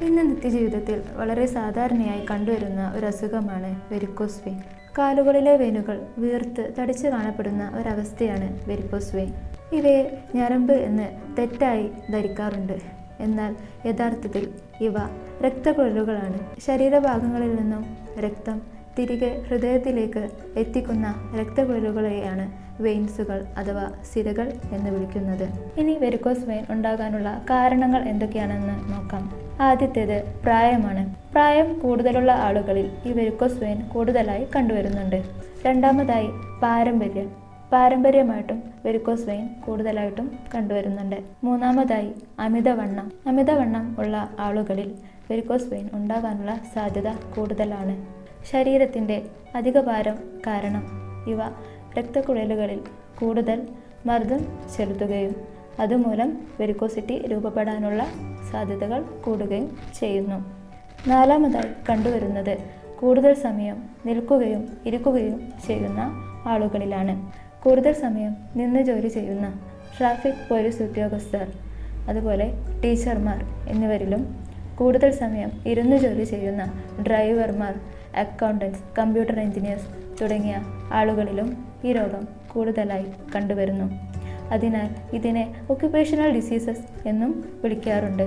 ഇന്ന് നിത്യജീവിതത്തിൽ വളരെ സാധാരണയായി കണ്ടുവരുന്ന ഒരു അസുഖമാണ് വെരിക്കോസ് വെയിൻ. കാലുകളിലെ വെയിനുകൾ വീർത്ത് തടിച്ചു കാണപ്പെടുന്ന ഒരവസ്ഥയാണ് വെരിക്കോസ് വെയിൻ. ഇവയെ ഞരമ്പ് എന്ന് തെറ്റായി ധരിക്കാറുണ്ട്. എന്നാൽ യഥാർത്ഥത്തിൽ ഇവ രക്തക്കുഴലുകളാണ്. ശരീരഭാഗങ്ങളിൽ നിന്നും രക്തം തിരികെ ഹൃദയത്തിലേക്ക് എത്തിക്കുന്ന രക്തക്കുഴലുകളെയാണ് വെയിൻസുകൾ അഥവാ സിരകൾ എന്ന് വിളിക്കുന്നത്. ഇനി വെരിക്കോസ് വെയിൻ ഉണ്ടാകാനുള്ള കാരണങ്ങൾ എന്തൊക്കെയാണെന്ന് നോക്കാം. ആദ്യത്തേത് പ്രായമാണ്. പ്രായം കൂടുതലുള്ള ആളുകളിൽ ഈ വെരിക്കോസ് വെയിൻ കൂടുതലായി കണ്ടുവരുന്നുണ്ട്. രണ്ടാമതായി പാരമ്പര്യമായിട്ടും വെരിക്കോസ് വെയിൻ കൂടുതലായിട്ടും കണ്ടുവരുന്നുണ്ട്. മൂന്നാമതായി അമിതവണ്ണം ഉള്ള ആളുകളിൽ വെരിക്കോസ് വെയിൻ ഉണ്ടാകാനുള്ള സാധ്യത കൂടുതലാണ്. ശരീരത്തിൻ്റെ അധിക ഭാരം കാരണം ഇവ രക്തക്കുഴലുകളിൽ കൂടുതൽ മർദ്ദം ചെലുത്തുകയും അതുമൂലം വെരിക്കോസിറ്റി രൂപപ്പെടാനുള്ള സാധ്യതകൾ കൂടുകയും ചെയ്യുന്നു. നാലാമതായി കണ്ടുവരുന്നത് കൂടുതൽ സമയം നിൽക്കുകയും ഇരിക്കുകയും ചെയ്യുന്ന ആളുകളിലാണ്. കൂടുതൽ സമയം നിന്ന് ജോലി ചെയ്യുന്ന ട്രാഫിക് പോലീസ് ഉദ്യോഗസ്ഥർ, അതുപോലെ ടീച്ചർമാർ എന്നിവരിലും കൂടുതൽ സമയം ഇരുന്ന് ജോലി ചെയ്യുന്ന ഡ്രൈവർമാർ, അക്കൗണ്ടൻസ്, കമ്പ്യൂട്ടർ എഞ്ചിനീയേഴ്സ് തുടങ്ങിയ ആളുകളിലും ഈ രോഗം കൂടുതലായി കണ്ടുവരുന്നു. അതിനാൽ ഇതിനെ ഒക്യുപേഷണൽ ഡിസീസസ് എന്നും വിളിക്കാറുണ്ട്.